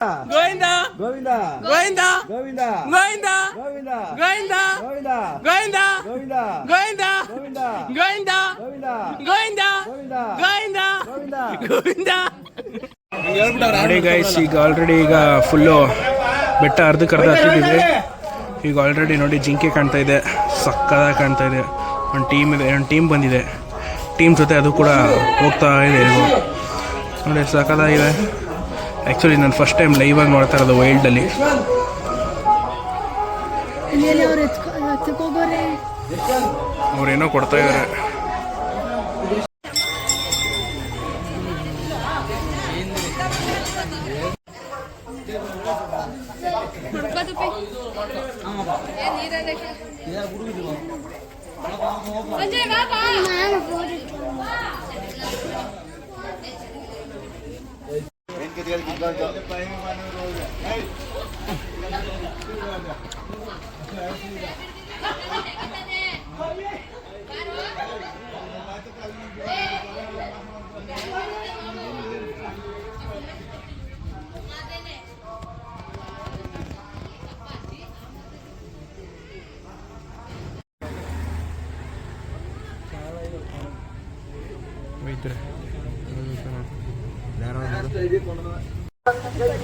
ಗೋವಿಂದ ಗೋವಿಂದ ಗೋವಿಂದ ಗೋವಿಂದ ಗೋವಿಂದ ಗೋವಿಂದ ಗೋವಿಂದ ಗೋವಿಂದ ಗೋವಿಂದ ಗೋವಿಂದ ಗೋವಿಂದ ಗೋವಿಂದ ಗೋವಿಂದ ಗೋವಿಂದ ಗೋವಿಂದ ಗೋವಿಂದ ಗೋವಿಂದ ನೋಡಿ ಗೈಸ್, ಈಗ ಆಲ್ರೆಡಿ ಈಗ ಫುಲ್ಲು ಬೆಟ್ಟ ಅರ್ಧಕ್ಕೆ ಅರ್ಧ ಹತ್ತಿದ್ದೀವಿ. ಈಗ ಆಲ್ರೆಡಿ ನೋಡಿ ಜಿಂಕೆ ಕಾಣ್ತಾ ಇದೆ, ಸಕ್ಕದಾಗಿ ಕಾಣ್ತಾ ಇದೆ. ಒಂದು ಟೀಮ್ ಇದೆ, ಒಂದು ಟೀಮ್ ಬಂದಿದೆ, ಟೀಮ್ ಜೊತೆ ಅದು ಕೂಡ ಹೋಗ್ತಾ ಇದೆ. ಇದು ನೋಡಿ ಸಕ್ಕದಾಗಿದೆ. ಆ್ಯಕ್ಚುಲಿ ನಾನು ಫಸ್ಟ್ ಟೈಮ್ ಲೈವ್ ಆಗಿ ನೋಡ್ತಾ ಇರೋದು ವೈಲ್ಡಲ್ಲಿ. ಅವ್ರೇನೋ ಕೊಡ್ತಾ ಇದ್ದಾರೆ.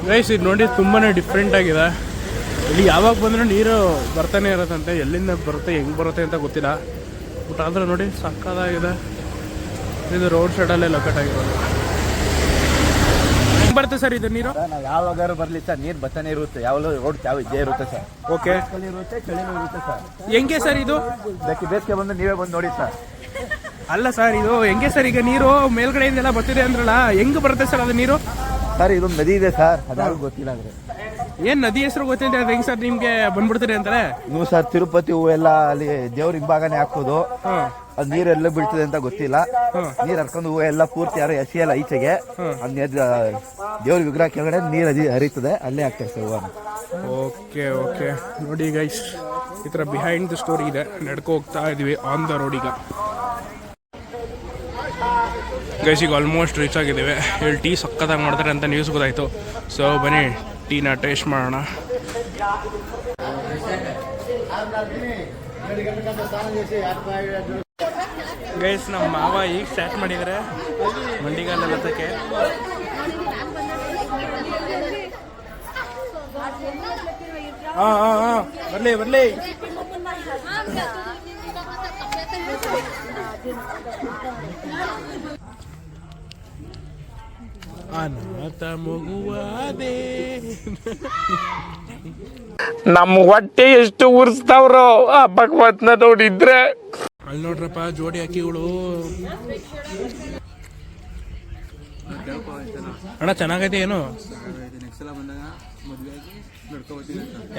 ಗೈಸ್, ಇದು ನೋಡಿ ತುಂಬಾ ಡಿಫ್ರೆಂಟ್ ಆಗಿದೆ. ಇಲ್ಲಿ ಯಾವಾಗ ಬಂದರೂ ನೀರು ಬರ್ತಾನೆ ಇರೋದಂತೆ. ಎಲ್ಲಿಂದ ಬರುತ್ತೆ, ಹೆಂಗೆ ಬರುತ್ತೆ ಅಂತ ಗೊತ್ತಿಲ್ಲ. ಬಟ್ ಆದರೆ ನೋಡಿ ಸಕ್ಕದಾಗಿದೆ. ಇದು ರೋಡ್ ಸೈಡಲ್ಲೇ ಲೊಕೇಟ್ ಆಗಿರೋದು. ಹೆಂಗೆ ಬರುತ್ತೆ ಸರ್ ಇದು ನೀರು? ನಾವು ಯಾವಾಗಾರು ಬರಲಿ ಸರ್, ನೀರು ಬರ್ತಾನೆ ಇರುತ್ತೆ. ಯಾವಾಗಲೂ ರೋಡ್ ಇದ್ದೇ ಇರುತ್ತೆ ಸರ್. ಓಕೆ, ಇರುತ್ತೆ, ಚಳಿನೂ ಇರುತ್ತೆ ಸರ್. ಹೆಂಗೆ ಸರ್ ಇದು? ಬೇಸಿಗೆ ಬಂದು ನೀವೇ ಬಂದು ನೋಡಿ ಸರ್. ಅಲ್ಲ ಸರ್, ಇದು ಹೆಂಗೆ ಸರ್? ಈಗ ನೀರು ಮೇಲ್ಗಡೆಯಿಂದೆಲ್ಲ ಬರ್ತಿದೆ ಅಂದ್ರಲ್ಲ, ಹೆಂಗೆ ಬರುತ್ತೆ ಸರ್ ಅದು ನೀರು? ಸರ್ ಇದೊಂದು ನದಿ ಇದೆ ಸರ್, ಅದಾದ್ರು ಗೊತ್ತಿಲ್ಲ. ಅಂದ್ರೆ ಏನು ನದಿ ಹೆಸರು ಗೊತ್ತಿದೆ, ಅದು ಹೆಂಗೆ ಸರ್ ನಿಮಗೆ ಬಂದ್ಬಿಡ್ತೀರಿ ಅಂತಾರೆ? ನೀವು ಸರ್ ತಿರುಪತಿ ಹೂವೆಲ್ಲ ಅಲ್ಲಿ ದೇವ್ರ ಹಿಂಭಾಗನೇ ಹಾಕೋದು. ಅದು ನೀರೆಲ್ಲ ಬೀಳ್ತದೆ ಅಂತ ಗೊತ್ತಿಲ್ಲ. ನೀರ್ ಹರ್ಕೊಂಡು ಹೂವು ಎಲ್ಲ ಪೂರ್ತಿ ಯಾರು ಎಸೆಯಲ್ಲ ಈಚೆಗೆ. ದೇವ್ರ ವಿಗ್ರಹ ಕೆಳಗಡೆ ನೀರು ಹರಿತದೆ, ಅಲ್ಲೇ ಹಾಕ್ತಾರೆ ಸರ್ ಹೂವನ್ನು. ಓಕೆ ಓಕೆ, ನೋಡಿ ಗೈಸ್, ಈ ಥರ ಬಿಹೈಂಡ್ ದ ಸ್ಟೋರಿ ಇದೆ. ನಡ್ಕೊ ಹೋಗ್ತಾ ಇದೀವಿ ಆನ್ ದ ರೋಡ್. ಈಗ ಗೈಸ್, ಈಗ ಆಲ್ಮೋಸ್ಟ್ ರೀಚ್ ಆಗಿದ್ದೀವಿ. ಇಲ್ಲಿ ಟೀ ಸಕ್ಕತ್ತಾಗಿ ಮಾಡ್ತಾರೆ ಅಂತ ನ್ಯೂಸ್ ಗೊತ್ತಾಯಿತು. ಸೊ ಬನ್ನಿ ಟೀನ ಟೇಸ್ಟ್ ಮಾಡೋಣ. ಗೈಸ್, ನಮ್ಮ ಮಾವ ಈಗ ಸ್ಟಾರ್ಟ್ ಮಾಡಿದರೆ ಮಂಡಿಗಾಲೆಲ್ಲ ತಕ್ಕೆ. ಬರ್ಲಿ ಬರ್ಲಿ. ಅನಾಥ ಮಗುವಾದೆ. ನಮ್ಮ ಹೊಟ್ಟೆ ಎಷ್ಟು ಉರ್ಸ್ತಾವ್ರೋ ಆ ಭಗವತ್ನ ನೋಡಿದ್ರೆ. ಅಲ್ಲಿ ನೋಡ್ರಪ್ಪ ಜೋಡಿ ಅಕ್ಕಿಗಳು. ಅಣ್ಣ ಚೆನ್ನಾಗೈತೆ ಏನು?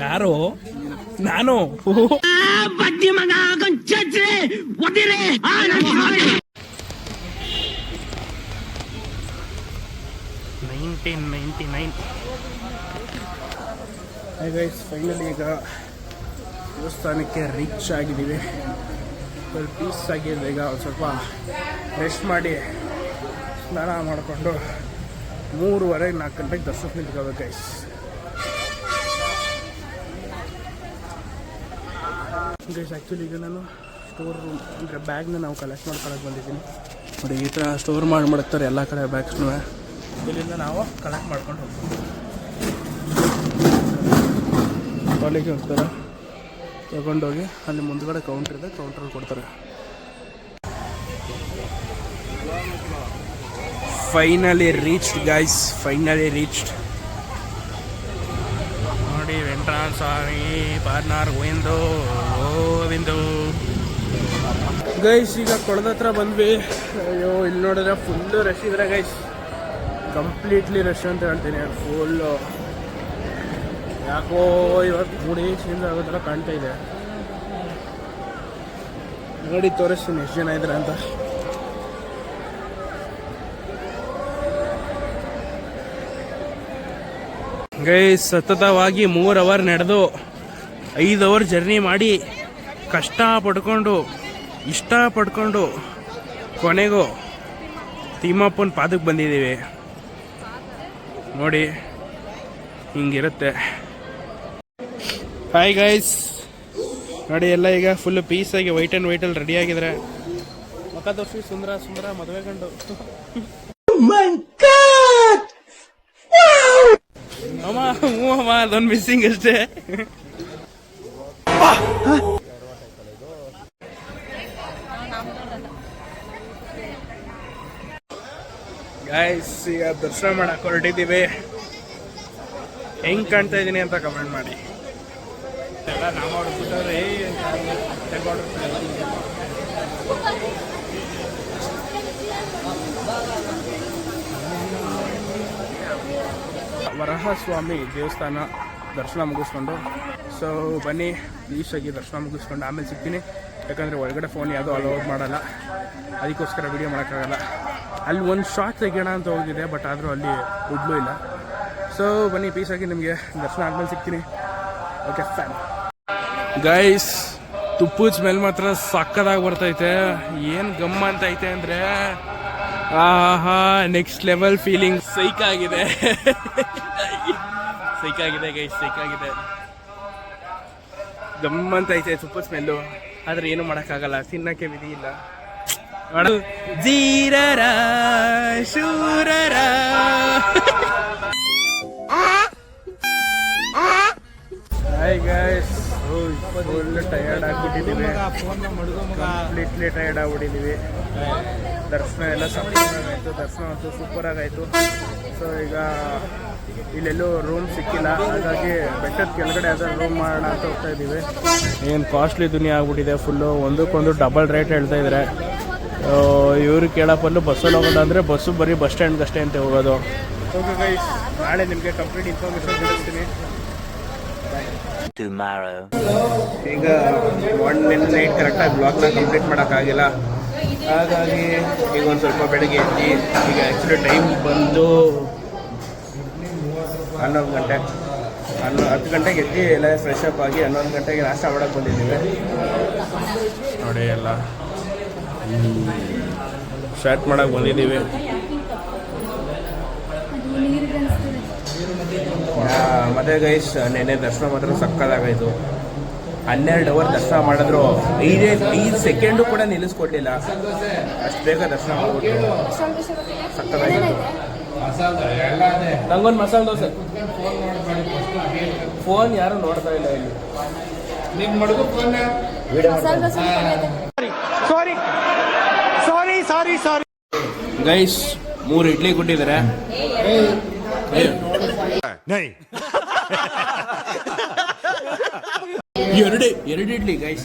ಯಾರು? ನಾನು. 1999. ಹಾಯ್ ಗೈಸ್, ಫೈನಲಿ ಈಗ ದೇವಸ್ಥಾನಕ್ಕೆ ರೀಚ್ ಆಗಿದ್ದೀವಿ. ಸ್ವಲ್ಪ ಪೀಸ್ ಆಗಿದೆ. ಈಗ ಒಂದು ಸ್ವಲ್ಪ ರೆಸ್ಟ್ ಮಾಡಿ ಸ್ನಾನ ಮಾಡಿಕೊಂಡು 3:30-4 ಗಂಟೆಗೆ ದರ್ಶನಕ್ಕೆ ನಿಂತ್ಕೋಬೇಕು ಗೈಸ್. ಗೈಸ್, ಆ್ಯಕ್ಚುಲಿ ಈಗ ನಾನು ಸ್ಟೋರ್ ರೂಮ್ ಅಂದರೆ ಬ್ಯಾಗ್ನ ನಾವು ಕಲೆಕ್ಟ್ ಮಾಡ್ಕೊಳಕ್ಕೆ ಬಂದಿದ್ದೀನಿ. ನೋಡಿ ಈ ಥರ ಸ್ಟೋರ್ ಮಾಡಿ ಮಾಡ್ತಾರೆ ಎಲ್ಲ ಕಡೆ ಬ್ಯಾಗ್ಸ್ನೂ. ಇಲ್ಲಿಂದ ನಾವು ಕಲೆಕ್ಟ್ ಮಾಡ್ಕೊಂಡು ಹೋಗ್ತೀವಿ. ಕಾಲೇಜಿಗೆ ಹೋಗ್ತಾರೆ, ತಗೊಂಡೋಗಿ ಅಲ್ಲಿ ಮುಂದ್ಗಡೆ ಕೌಂಟ್ರ್ ಇದೆ, ಕೌಂಟ್ರಲ್ಲಿ ಕೊಡ್ತಾರೆ. Finally reached guys, finally reached. ನೋಡಿ ವೆಂಕಟರಾಮ ಸ್ವಾಮಿ ಪಾರ್ನಾರ್ ಗೋವಿಂದು ಗೈಸ್. ಈಗ ಕೊಳದ ಹತ್ರ ಬಂದ್ವಿ. ಅಯ್ಯೋ, ಇಲ್ಲಿ ನೋಡಿದ್ರೆ ಫುಲ್ಲು ರಶ್ ಇದ್ರೆ ಗೈಸ್, ಕಂಪ್ಲೀಟ್ಲಿ ರಶ್ ಅಂತ ಹೇಳ್ತೀನಿ. ಫುಲ್ಲು ಯಾಕೋ ಇವತ್ತು ಮೂಡಿ ಚೇಂಜ್ ಆಗೋ ಥರ ಕಾಣ್ತಾ ಇದೆ. ನೋಡಿ ತೋರಿಸ್ತೀನಿ ಎಷ್ಟು ಜನ ಇದ್ದಾರೆ ಅಂತ. ಗೈಸ್, ಸತತವಾಗಿ 3 ಅವರ್ ನಡೆದು 5 ಅವರ್ ಜರ್ನಿ ಮಾಡಿ ಇಷ್ಟಪಡ್ಕೊಂಡು ಕೊನೆಗೂ ತಿಮ್ಮಪ್ಪನ ಪಾದಕ್ಕೆ ಬಂದಿದ್ದೀವಿ. ನೋಡಿ ಹಿಂಗಿರುತ್ತೆ. ಹಾಯ್ ಗೈಸ್, ನೋಡಿ ಎಲ್ಲ ಈಗ ಫುಲ್ ಪೀಸಾಗಿ ವೈಟ್ ಆ್ಯಂಡ್ ವೈಟಲ್ಲಿ ರೆಡಿ ಆಗಿದ್ರೆ ಮಕ್ಕ ತೋರಿಸಿ ಸುಂದರ ಸುಂದರ ಮದುವೆ ಗಂಡು. ಅಮ್ಮ ಹ್ಞೂ ಅಮ್ಮ, ಅದೊಂದು ಮಿಸ್ಸಿಂಗ್ ಅಷ್ಟೇ. ಗೈಸ್, ಈಗ ದರ್ಶನ ಮಾಡಕ್ಕೆ ಹೊರಟಿದ್ದೀವಿ. ಹೆಂಗ್ ಕಾಣ್ತಾ ಇದ್ದೀನಿ ಅಂತ ಕಮೆಂಟ್ ಮಾಡಿ. ಎಲ್ಲ ನಾವು ಹೊಡ್ಬಿಟ್ಟವ್ರೆ ವರಹಸ್ವಾಮಿ ದೇವಸ್ಥಾನ ದರ್ಶನ ಮುಗಿಸ್ಕೊಂಡು, ಸೊ ಬನ್ನಿ ಈಶಾಗಿ ದರ್ಶನ ಮುಗಿಸ್ಕೊಂಡು ಆಮೇಲೆ ಸಿಗ್ತೀನಿ. ಯಾಕಂದರೆ ಒಳಗಡೆ ಫೋನ್ ಯಾವುದೋ ಅಲೋಡ್ ಮಾಡಲ್ಲ, ಅದಕ್ಕೋಸ್ಕರ ವಿಡಿಯೋ ಮಾಡೋಕ್ಕಾಗಲ್ಲ. ಅಲ್ಲಿ ಒಂದು ಶಾರ್ಟ್ ತೆಗೆಯೋಣ ಅಂತ ಹೋಗಿದೆ, ಬಟ್ ಆದರೂ ಅಲ್ಲಿ ದುಡ್ಡು ಇಲ್ಲ. ಸೊ ಬನ್ನಿ ಪೀಸಾಗಿ ನಿಮಗೆ ದರ್ಶನ ಆದ್ಮೇಲೆ ಸಿಗ್ತೀನಿ. Okay fan. ಗೈಸ್, ತುಪ್ಪದ ಸ್ಮೆಲ್ ಮಾತ್ರ ಸಕ್ಕದಾಗಿ ಬರ್ತೈತೆ. ಏನು ಗಮ್ಮ ಅಂತ ಐತೆ ಅಂದರೆ ಆಹಾ, ನೆಕ್ಸ್ಟ್ ಲೆವೆಲ್ ಫೀಲಿಂಗ್. ಸೈಕಾಗಿದೆ ಸೈಕಾಗಿದೆ ಗೈಸ್, ಸೈಕಾಗಿದೆ. ಗಮ್ಮಂತ ಐತೆ ತುಪ್ಪದ ಸ್ಮೆಲ್ಲು. ಆದರೆ ಏನು ಮಾಡೋಕ್ಕಾಗಲ್ಲ, ತಿನ್ನಕ್ಕೆ ವಿಧಿ ಇಲ್ಲ. ಜೀರರ ಶೂರರ. ಹಾಯ್ ಗೈಸ್, ಫುಲ್ ಟಯರ್ಡ್ ಆಗಿಬಿಟ್ಟಿದ್ದೀವಿ, ಕಂಪ್ಲೀಟ್ಲಿ ಟಯರ್ಡ್ ಆಗಿಬಿಟ್ಟಿದ್ದೀವಿ. ದರ್ಶನ ಎಲ್ಲ ಸಕ್ಕತ್ತಾಗಾಯಿತು, ದರ್ಶನ ಅಂತೂ ಸೂಪರಾಗಾಯಿತು. ಸೊ ಈಗ ಇಲ್ಲೆಲ್ಲೂ ರೂಮ್ ಸಿಕ್ಕಿಲ್ಲ, ಹಾಗಾಗಿ ಬೆಟ್ಟದ ಕೆಳಗಡೆ ಯಾವ್ದಾದ್ರು ರೂಮ್ ಮಾಡೋಣ ಅಂತ ಹೋಗ್ತಾ ಇದ್ದೀವಿ. ಏನು ಕಾಸ್ಟ್ಲಿ ದುನಿಯಾ ಆಗ್ಬಿಟ್ಟಿದೆ ಫುಲ್ಲು, ಒಂದಕ್ಕೊಂದು ಡಬಲ್ ರೇಟ್ ಹೇಳ್ತಾ ಇದ್ದಾರೆ. ಇವ್ರು ಕೇಳಪ್ಪಲ್ಲೂ ಬಸ್ಸಲ್ಲಿ ಹೋಗೋದು ಅಂದರೆ ಬಸ್ಸು ಬರೀ ಬಸ್ ಸ್ಟ್ಯಾಂಡ್ಗೆ ಅಷ್ಟೇ ಅಂತ ಹೋಗೋದು. ಓಕೆ ಗೈಸ್, ನಾಳೆ ನಿಮಗೆ ಕಂಪ್ಲೀಟ್ ಇನ್ಫಾರ್ಮೇಷನ್ ತಿಳಿಸ್ತೀನಿ. ಈಗ ಒನ್ ನೈಟ್ ಕರೆಕ್ಟಾಗಿ ಬ್ಲಾಗ್ನ ಕಂಪ್ಲೀಟ್ ಮಾಡೋಕ್ಕಾಗಿಲ್ಲ, ಹಾಗಾಗಿ ಈಗ ಒಂದು ಸ್ವಲ್ಪ ಬೆಳಗ್ಗೆ ಎದ್ದು, ಈಗ ಆ್ಯಕ್ಚುಲಿ ಟೈಮ್ ಬಂದು 11 ಗಂಟೆ, 10 ಗಂಟೆಗೆ ಎದ್ದು ಎಲ್ಲ ಫ್ರೆಶ್ ಅಪ್ ಆಗಿ 11 ಗಂಟೆಗೆ ನಾಷ್ಟ ಮಾಡೋಕ್ಕೆ ಬಂದಿದ್ದೀವಿ. ನೋಡಿ ಎಲ್ಲ ಸ್ಟಾರ್ಟ್ ಮಾಡೋಕ್ಕೆ ಬಂದಿದ್ದೀವಿ. ಮತ್ತೆ ಗೈಸ್, ನೆನ್ನೆ ದರ್ಶನ ಮಾತ್ರ ಸಕ್ಕದಾಗಾಯಿತು. 12 ಅವರ್ ದರ್ಶನ ಮಾಡಿದ್ರು 5 ಸೆಕೆಂಡು ಕೂಡ ನಿಲ್ಲಿಸ್ಕೊಟ್ಟಿಲ್ಲ, ಅಷ್ಟು ಬೇಗ ದರ್ಶನ ಮಾಡ್ಬಿಟ್ಟು ಸಕ್ಕದಾಗಿತ್ತು. ನಂಗೊಂದು ಮಸಾಲೆ ದೋಸೆ. ಫೋನ್ ಯಾರು ನೋಡ್ತಾ ಇಲ್ಲ ಇಲ್ಲಿ. ಸಾರಿ ಗೈಸ್, 3 ಇಡ್ಲಿ ಕೊಟ್ಟಿದ್ದಾರೆ. ಎರಡು ಇಡ್ಲಿ ಗೈಸ್,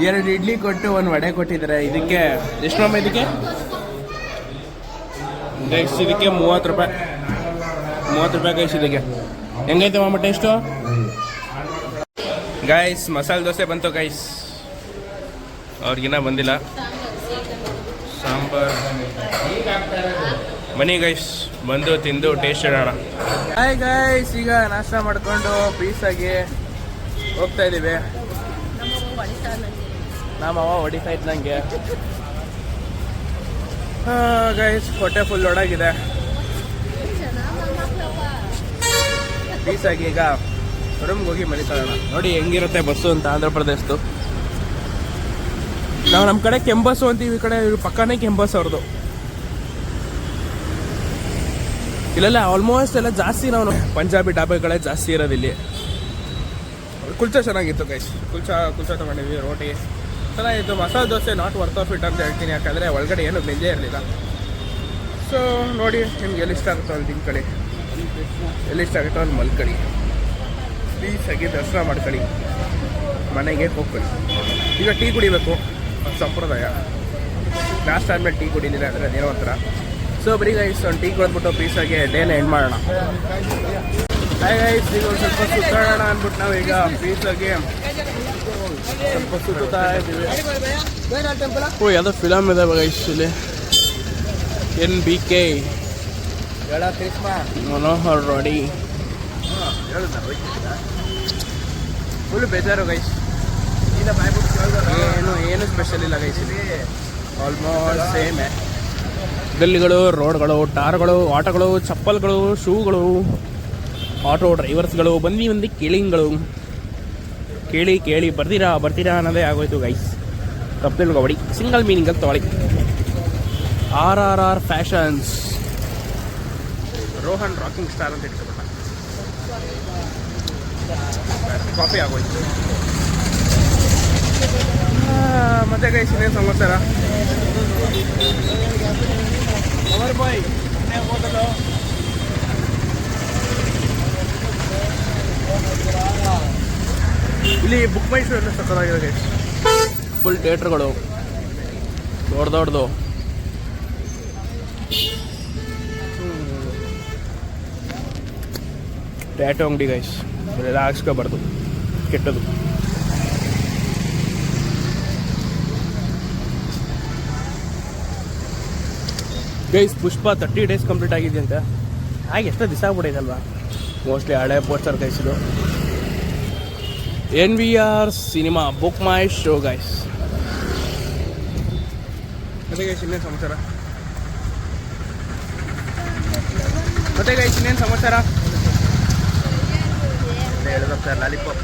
ಎರಡು ಇಡ್ಲಿ ಕೊಟ್ಟು ಒಂದು ವಡೆ ಕೊಟ್ಟಿದ್ದಾರೆ. ಇದಕ್ಕೆ ಎಷ್ಟು ಮಾಮ? ಇದಕ್ಕೆ ಗೈಸ್, ಇದಕ್ಕೆ 30 ರೂಪಾಯಿ ಗೈಸ್. ಇದಕ್ಕೆ ಹೆಂಗೈತೆ ಮಾಮ ಟೇಸ್ಟು? ಗೈಸ್, ಮಸಾಲೆ ದೋಸೆ ಬಂತು ಗೈಸ್, ಅವ್ರಿಗಿನ್ನ ಬಂದಿಲ್ಲ. ಸಾಂಬಾರ್ ಬನ್ನಿ ಗೈಸ್, ಬಂದು ತಿಂದು ಟೇಸ್ಟ್ ಇಡೋಣ. ಹಾಯ್ ಗೈಸ್, ಈಗ ನಾಷ್ಟ ಮಾಡಿಕೊಂಡು ಪೀಸಾಗಿ ಹೋಗ್ತಾ ಇದ್ದೀವಿ. ನಮ್ಮ ಅವ್ವ ಹೊಡಿತಾ ಇತ್ತು ನನಗೆ. ಗೈಸ್, ಹೊಟ್ಟೆ ಫುಲ್ ಒಡಗಿದೆ. ಪೀಸಾಗಿ ಈಗ ರೂಮ್ಗೆ ಹೋಗಿ ಮಲಿಕೊಳ್ಳೋಣ. ನೋಡಿ ಹೆಂಗಿರುತ್ತೆ ಬಸ್ಸು ಅಂತ, ಆಂಧ್ರ ಪ್ರದೇಶದ್ದು. ನಾವು ನಮ್ಮ ಕಡೆ ಕೆಂಬಸ್ಸು ಅಂತೀವಿ, ಈ ಕಡೆ ಪಕ್ಕನೇ ಕೆಂಬಸ್ ಅವ್ರದ್ದು. ಇಲ್ಲೆಲ್ಲ ಆಲ್ಮೋಸ್ಟ್ ಎಲ್ಲ ಜಾಸ್ತಿ ನಾವು ಪಂಜಾಬಿ ಡಾಬಾಗಳೇ ಜಾಸ್ತಿ ಇರೋದಿಲ್ಲಿ. ಕುಲ್ಚಾ ಚೆನ್ನಾಗಿತ್ತು ಗೈಸ್, ಕುಲ್ಚಾ ತೊಗೊಂಡಿದ್ವಿ. ರೋಟಿ ಚೆನ್ನಾಗಿತ್ತು. Masala dosa not worth of it ಅಂತ ಹೇಳ್ತೀನಿ, ಯಾಕಂದರೆ ಒಳಗಡೆ ಏನು ಬೆಂಜೇ ಇರಲಿಲ್ಲ. ಸೊ ನೋಡಿ, ನಿಮ್ಗೆ ಎಲ್ಲಿ ಇಷ್ಟ ಆಗುತ್ತೋ ಅಲ್ಲಿ ತಿನ್ಕೊಳ್ಳಿ, ಎಲ್ಲಿ ಇಷ್ಟ ಆಗುತ್ತೋ ಅಲ್ಲಿ ಮಲ್ಕೊಳ್ಳಿ, ಪೀಸಾಗಿ ದರ್ಶನ ಮಾಡ್ಕೊಳ್ಳಿ, ಮನೆಗೆ ಹೋಗ್ಕೊಳ್ಳಿ. ಈಗ ಟೀ ಕುಡಿಬೇಕು, ಸಂಪ್ರದಾಯ. ನಾಷ್ಟ ಆದಮೇಲೆ ಟೀ ಕುಡಿಲಿಲ್ಲ ಅಂದರೆ ಅದೇನೋ ಒಂಥರ. ಸೊ ಬರೀ ಗೈಸ್, ಒಂದು ಟೀ ಕೊಡ್ಬಿಟ್ಟು ಪೀಸಾಗಿ ಡೇನ ಎಂಡ್ ಮಾಡೋಣ. ಹಾಯ್ ಗೈಸ್, ಈಗ ಒಂದು ಸ್ವಲ್ಪ ಸುತ್ತಾಡೋಣ ಅಂದ್ಬಿಟ್ಟು ನಾವು ಈಗ ಪೀಸಾಗಿ ಸ್ವಲ್ಪ ಸುತ್ತಾ ಇದ್ದೀವಿ. ಯಾವುದೋ ಫಿಲಮ್ ಇದೆ ಗೈಸ್ ಇಲ್ಲಿ, NBK ಮನೋಹರ್ ರೋಡಿ. ಫುಲ್ ಬೇಜಾರು ಗೈಸ್, ಏನು ಸ್ಪೆಷಲ್ ಇಲ್ಲ ಗೈಸ್ ಇಲ್ಲಿ, ಆಲ್ಮೋಸ್ಟ್ ಸೇಮೇ. ಗಲ್ಲಿಗಳು, ರೋಡ್ಗಳು, ಟಾರ್ಗಳು, ಆಟೋಗಳು, ಚಪ್ಪಲ್ಗಳು, ಶೂಗಳು, ಆಟೋ ಡ್ರೈವರ್ಸ್ಗಳು, ಬಂದು ಕೇಳಿಂಗ್ಗಳು. ಕೇಳಿ ಬರ್ತೀರಾ ಅನ್ನೋದೇ ಆಗೋಯ್ತು ಗೈಸ್. ತಪ್ಪು ತಿಳ್ಕೊಬೇಡಿ, ಸಿಂಗಲ್ ಮೀನಿಂಗಲ್ಲಿ ತೊಗೊಳ್ಳಿ. RRR fashions, Rohan rocking star ಅಂತ ಇಟ್ಕೊಬಿಟ್ಟ. ಕಾಪಿ ಆಗೋಯ್ತು. ಮತ್ತೆ ಗೈಸ್ ಇನ್ನೇನು ಸಮಾಚಾರ? ಬಾಯ್ ಇಲ್ಲಿ ಬುಕ್ ಮೈ ಶೋ ಎಲ್ಲ ಸಕ್ಕತ್ತಾಗಿದೆ ಗೈಸ್. ಫುಲ್ ಥಿಯೇಟ್ರ್ಗಳು ದೊಡ್ಡದು. ಟ್ಯಾಟೋ ಅಂಗಡಿ ಗೈಸ್, ಅದೆಲ್ಲ ಹಾಕ್ಸ್ಕೋಬಾರ್ದು, ಕೆಟ್ಟದು. ಗೈಸ್ ಪುಷ್ಪ 30 days ಕಂಪ್ಲೀಟ್ ಆಗಿದೆ ಅಂತ. ಹಾಗೆ ಎಷ್ಟೋ ದಿವಸ ಆಗ್ಬಿಟ್ಟಿದಲ್ವಾ, ಮೋಸ್ಟ್ಲಿ ಹಳೆ ಪೋಸ್ಟರ್ ಗೈಸಿದು. NVR cinema BookMyShow guys. ಮತ್ತೆ ಗೈಸ್ ಇನ್ನೇನು ಸಮಾಚಾರ? ಹೇಳಿದಪ್ಪ ಲಾಲಿಪಾಪ್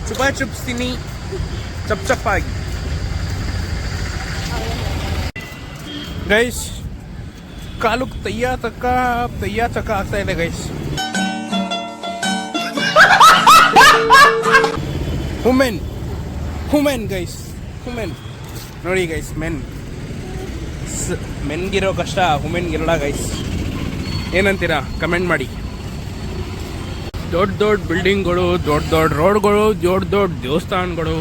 ಚುಪಾ ಚುಪ್ಸ್ ತಿನ್ನಿ ಚಪ್ಪಾಗಿ. ಗೈಸ್ ಕಾಲು ತಯ್ಯ ಚಕ್ಕ ಆಗ್ತಾ ಇದೆ ಗೈಸ್. ಹುಮೆನ್ ಗೈಸ್, ಹುಮೆನ್ ನೋಡಿ ಗೈಸ್. ಮೆನ್ಗಿರೋ ಕಷ್ಟ ವುಮೆನ್ಗಿರಲ್ಲ ಗೈಸ್. ಏನಂತೀರಾ ಕಮೆಂಟ್ ಮಾಡಿ. ದೊಡ್ಡ ಬಿಲ್ಡಿಂಗ್ಗಳು, ದೊಡ್ಡ ರೋಡ್ಗಳು, ದೊಡ್ಡ ದೇವಸ್ಥಾನಗಳು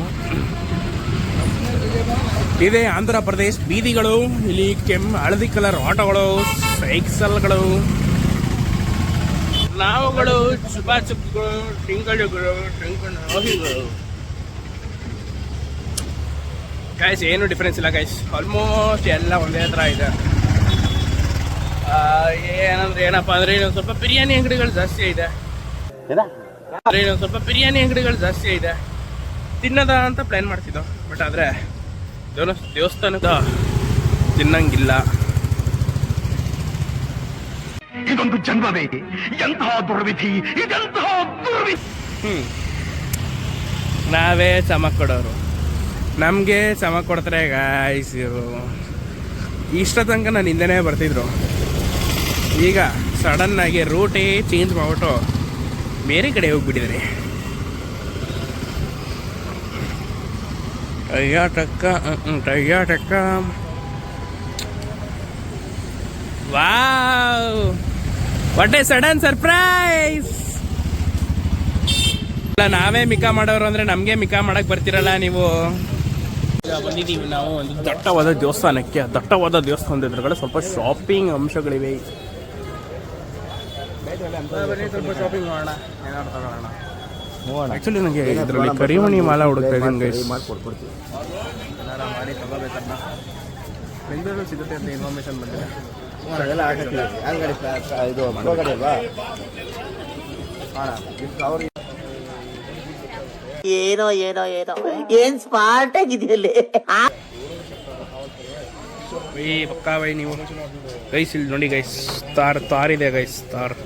ಇದೆ. ಆಂಧ್ರ ಪ್ರದೇಶ್ ಬೀದಿಗಳು, ಇಲ್ಲಿ ಹಳದಿ ಕಲರ್ ಆಟೋಗಳು, ಸೈಕಲ್ಗಳು, ನಾವುಗಳು, ಚುಪಾ ಚುಪ್ಗಳು, ಟಿಂಕಳುಗಳು. ಗೈಸ್ ಏನು ಡಿಫ್ರೆನ್ಸ್ ಇಲ್ಲ ಗೈಸ್, ಆಲ್ಮೋಸ್ಟ್ ಎಲ್ಲ ಒಂದೇ ಥರ ಇದೆ. ಏನಪ್ಪ ಅಂದರೆ ಇನ್ನೊಂದು ಸ್ವಲ್ಪ ಬಿರಿಯಾನಿ ಅಂಗಡಿಗಳು ಜಾಸ್ತಿ ಇದೆ. ತಿನ್ನದ ಅಂತ ಪ್ಲ್ಯಾನ್ ಮಾಡ್ತಿದ್ದೋ, ಬಟ್ ಆದರೆ ದೇವಸ್ಥಾನದ ತಿನ್ನಂಗಿಲ್ಲ. ಇದೊಂದು ಜನ್ಮವೇ, ಎಂತಹ ದುರ್ವಿಧಿ, ನಾವೇ ಚಮಕ್ ಕೊಡೋರು, ನಮಗೆ ಚಮಕ್ ಕೊಡ್ತಾರೆ ಗಾಯ್ಸ್. ಇಷ್ಟ ತನಕ ನಾನು ಹಿಂದೆನೇ ಬರ್ತಿದ್ರು, ಈಗ ಸಡನ್ನಾಗಿ ರೂಟೇ ಚೇಂಜ್ ಮಾಡ್ಬಿಟ್ಟು ಬೇರೆ ಕಡೆ ಹೋಗ್ಬಿಟ್ಟಿದ್ದಾರೆ. ಟಕ್ಕ wow, what a sudden surprise. ನಾವೇ ಮಿಕಾ ಮಾಡೋರು ಅಂದ್ರೆ ನಮಗೆ ಮಿಕಾ ಮಾಡಕ್ ಬರ್ತಿರಲ್ಲ ನೀವು. ಈಗ ಬಂದಿದ್ದೀವಿ ನಾವು ಒಂದು ದಟ್ಟವಾದ ದೇವಸ್ಥಾನಕ್ಕೆ. ದಟ್ಟವಾದ ದೇವಸ್ಥಾನದ ಎದುರುಗಡೆ ಸ್ವಲ್ಪ ಶಾಪಿಂಗ್ ಅಂಶಗಳಿವೆ. ಸ್ವಲ್ಪ ಶಾಪಿಂಗ್ ಮಾಡೋಣ, ಏನಾದ್ರು ತಗೊಳ್ಳೋಣ. ಆ್ಯಕ್ಚುಲಿ ನನಗೆ ಇದರಲ್ಲಿ ಕರಿಮಣಿ ಮಾಲ ಹುಡುಕ್ತಾ ಇದ್ದೀನಿ ಗೈಸ್. ಏನಾರ ಮಾಡಿ ತಗೋಬೇಕನ್ನ ಬೆಂಗಳೂರಲ್ಲಿ ಸಿಗುತ್ತೆ ಅಂತ ಇನ್ಫಾರ್ಮೇಶನ್ ಬಂದಿದೆ. ಏನೋ ಏನ್ ಸ್ಮಾರ್ಟ್ ಆಗಿದೆಯಲ್ಲಿ ಪಕ್ಕಾ ಬೈ ನೀವು ಗೈಸ್. ಇಲ್ಲಿ ನೋಡಿ ಗೈಸ್, ತಾರ್ ಇದೆ ಗೈಸ್, ತಾರ್.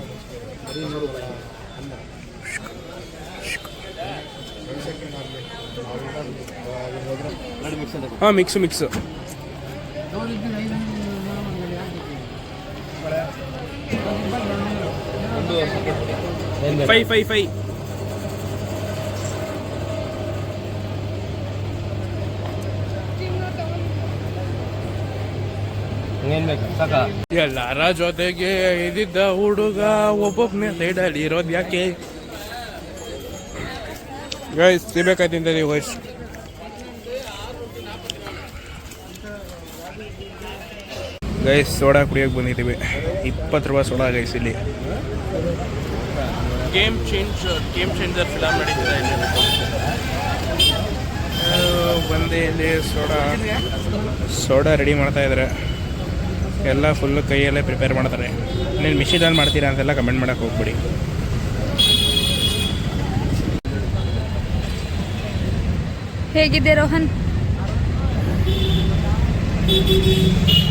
ಹಾಂ ಮಿಕ್ಸು 5 ಎಲ್ಲಾರ ಜೊತೆಗೆ ಇದ್ದಿದ್ದ ಹುಡುಗ ಒಬ್ಬೊಬ್ಬನೇ ಸೈಡಲ್ಲಿ ಇರೋದು ಯಾಕೆ ಗೈಸ್? ಸಿಗ್ಬೇಕಾಯ್ತಿಂತ ನೀವು ಗೈಸ್. ಗೈಸ್ ಸೋಡಾ ಕುಡಿಯೋಕೆ ಬಂದಿದ್ದೀವಿ. 20 ರೂಪಾಯಿ ಸೋಡಾ ಗೈಸ್. ಇಲ್ಲಿ ಗೇಮ್ ಚೇಂಜರ್ ಫಿಲಮ್ ನಡೀತಿದೆ ಇಲ್ಲಿ. ಬಂದು ಇಲ್ಲಿ ಸೋಡಾ ರೆಡಿ ಮಾಡ್ತಾ ಇದ್ದಾರೆ. ಎಲ್ಲ ಫುಲ್ಲು ಕೈಯಲ್ಲೇ ಪ್ರಿಪೇರ್ ಮಾಡ್ತಾರೆ. ನೀನು ಮಿಷಿನಲ್ಲಿ ಮಾಡ್ತೀರಾ ಅಂತೆಲ್ಲ ಕಮೆಂಟ್ ಮಾಡೋಕ್ಕೆ ಹೋಗ್ಬಿಡಿ. ಹೇಗಿದೆ ರೋಹನ್?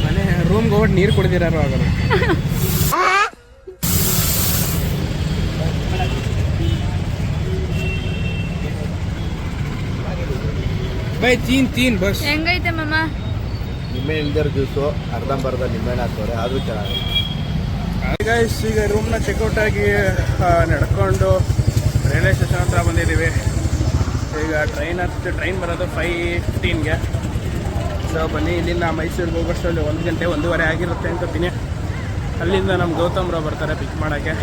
ಮನೆ ರೂಮ್ಗೆ ಹೋಗ್ಬಿಟ್ಟು ನೀರು ಕುಡ್ದಿರಾರು ಆಗಲ್ಲ. ಬೈ ತೀನ್ ಬಸ್ ಹೆಂಗೈತೆ ಮಾಮ? ನಿಮ್ಮೆ ಇಲ್ದಿರೋ ಜ್ಯೂಸು ಅರ್ಧಂಬರ್ಧ ನಿಮ್ಮೆಣ್ಣೆ ಹಾಕ್ತವ್ರೆ, ಆದರೂ ಚೆನ್ನಾಗಿದೆ. ಗೈಸ್ ಈಗ ರೂಮ್ನ ಚೆಕ್ಔಟ್ ಆಗಿ ನಡ್ಕೊಂಡು ರೈಲ್ವೆ ಸ್ಟೇಷನ್ ಹತ್ರ ಬಂದಿದ್ದೀವಿ. ಈಗ ಟ್ರೈನ್ ಬರೋದು 5:15ಗೆ. ಸೊ ಬನ್ನಿ, ಇಲ್ಲಿಂದ ಮೈಸೂರಿಗೆ ಹೋಗೋಷ್ಟರಲ್ಲಿ 1 ಗಂಟೆ 1:15 ಆಗಿರುತ್ತೆ ಅನ್ಕೋತೀನಿ. ಅಲ್ಲಿಂದ ನಮ್ಮ ಗೌತಮ್ ರಾವ್ ಬರ್ತಾರೆ ಪಿಕ್ ಮಾಡೋಕ್ಕೆ.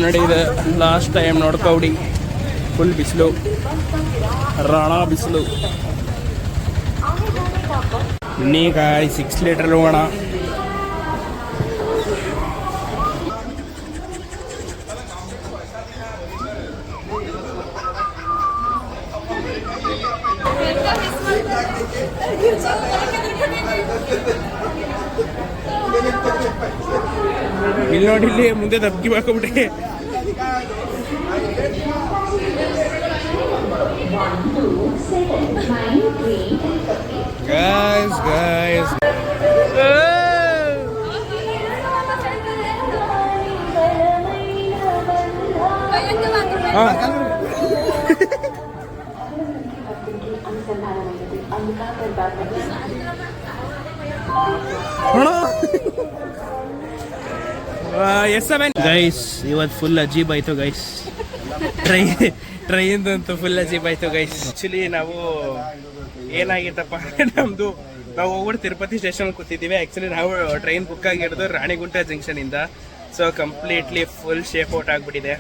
ನಡೀದೆ ಲಾಸ್ಟ್ ಟೈಮ್ ನೋಡ್ಕೊಬಿಡಿ. ಫುಲ್ ಬಿಸಿಲು, ರಾಣ ಬಿಸಿಲು. ಇನ್ನೀಗ 6 ಲೀಟರ್ ಹೋಗೋಣ. ಇಲ್ಲಿ ನೋಡಿ, ಇಲ್ಲಿ ಮುಂದೆ ದಬ್ಗಿ ಹಾಕೋಬಿಟ್ಟೆ. ಗಾಯ್ಸ್ ಗೈಸ್ ಇವತ್ತು ಫುಲ್ ಅಜೀಬ್ ಆಯ್ತು ಗೈಸ್. ಟ್ರೈನ್ದಂತೂ ಫುಲ್ ಅಜೀಬ್ ಆಯ್ತು ಗೈಸ್. ಆಕ್ಚುಲಿ ನಾವು ಏನಾಗಿತ್ತಪ್ಪ, ನಾವು ಹೋಗ್ಬಿಟ್ಟು ತಿರುಪತಿ ಸ್ಟೇಷನ್ ಕೂತಿದ್ದೀವಿ. ಆ್ಯಕ್ಚುಲಿ ನಾವು ಟ್ರೈನ್ ಬುಕ್ ಆಗಿರೋದು ರಾಣಿಗುಂಟ ಜಂಕ್ಷನಿಂದ. So completely full shape out ಆಗಿಬಿಟ್ಟಿದೆ.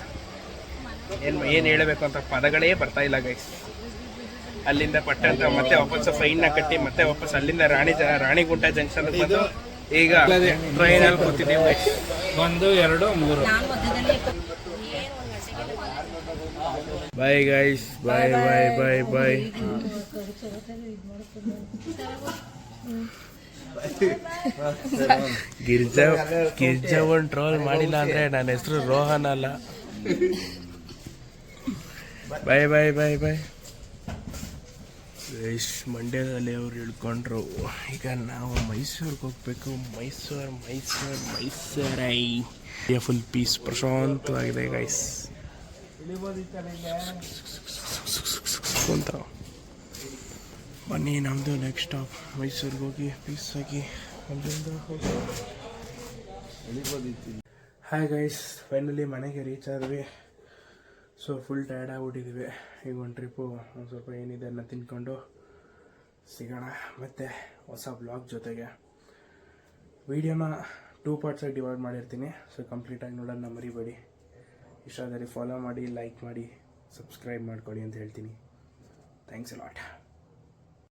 ಏನು ಹೇಳಬೇಕು ಅಂತ ಪದಗಳೇ ಬರ್ತಾ ಇಲ್ಲ ಗೈಸ್. ಅಲ್ಲಿಂದ ಪಟ್ಟಂತ ಮತ್ತೆ ವಾಪಸ್ ಫೈನ್ನ ಕಟ್ಟಿ ಮತ್ತೆ ವಾಪಸ್ ಅಲ್ಲಿಂದ ರಾಣಿಗುಂಟ ಜಂಕ್ಷನ್ ಬಂದು ಈಗ ಟ್ರೈನಲ್ಲಿ ಕೂತಿದ್ದೀವಿ ಗೈಸ್. 1 2 3 ಬಾಯ್ ಗೈಸ್, ಬಾಯ್ ಬಾಯ್ ಬಾಯ್ ಬಾಯ್. ಗಿರ್ಜಾ ಒಂದು ಟ್ರೋಲ್ ಮಾಡಿಲ್ಲ ಅಂದ್ರೆ ನನ್ನ ಹೆಸರು ರೋಹನ್ ಅಲ್ಲ. ಬಾಯ್ ಬಾಯ್ ಬಾಯ್ ಬಾಯ್ ಗೈಸ್. ಮಂಡ್ಯದಲ್ಲಿ ಅವ್ರು ಇಳ್ಕೊಂಡ್ರು. ಈಗ ನಾವು ಮೈಸೂರಿಗೆ ಹೋಗ್ಬೇಕು. ಮೈಸೂರೈ ಫುಲ್ ಪೀಸ್, ಪ್ರಶಾಂತವಾಗಿದೆ ಗೈಸ್ ಅಂತ. ಬನ್ನಿ, ನಮ್ಮದು ನೆಕ್ಸ್ಟ್ ಸ್ಟಾಪ್ ಮೈಸೂರಿಗೆ ಹೋಗಿ ಪೀಸ್ ಆಗಿ ಅಲ್ಲಿಂದ ಹೋಗಿ. ಹಾಯ್ ಗೈಸ್, ಫೈನಲಿ ಮನೆಗೆ ರೀಚ್ ಆದ್ವಿ. ಸೊ ಫುಲ್ ಟಯರ್ಡ್ ಆಗಿಬಿಟ್ಟಿದ್ದೀವಿ. ಈಗ ಒಂದು ಟ್ರಿಪ್ಪು ಒಂದು ಸ್ವಲ್ಪ ಏನಿದೆ ಅದನ್ನ ತಿನ್ಕೊಂಡು ಸಿಗೋಣ ಮತ್ತು ಹೊಸ ಬ್ಲಾಗ್ ಜೊತೆಗೆ. ವೀಡಿಯೋನ 2 ಪಾರ್ಟ್ಸಾಗಿ ಡಿವೈಡ್ ಮಾಡಿರ್ತೀನಿ. ಸೊ ಕಂಪ್ಲೀಟಾಗಿ ನೋಡೋದನ್ನ ಮರಿಬೇಡಿ. ಇಷ್ಟ ಆದರೆ ಫಾಲೋ ಮಾಡಿ, ಲೈಕ್ ಮಾಡಿ, ಸಬ್ಸ್ಕ್ರೈಬ್ ಮಾಡ್ಕೊಳ್ಳಿ ಅಂತ ಹೇಳ್ತೀನಿ. Thanks a lot.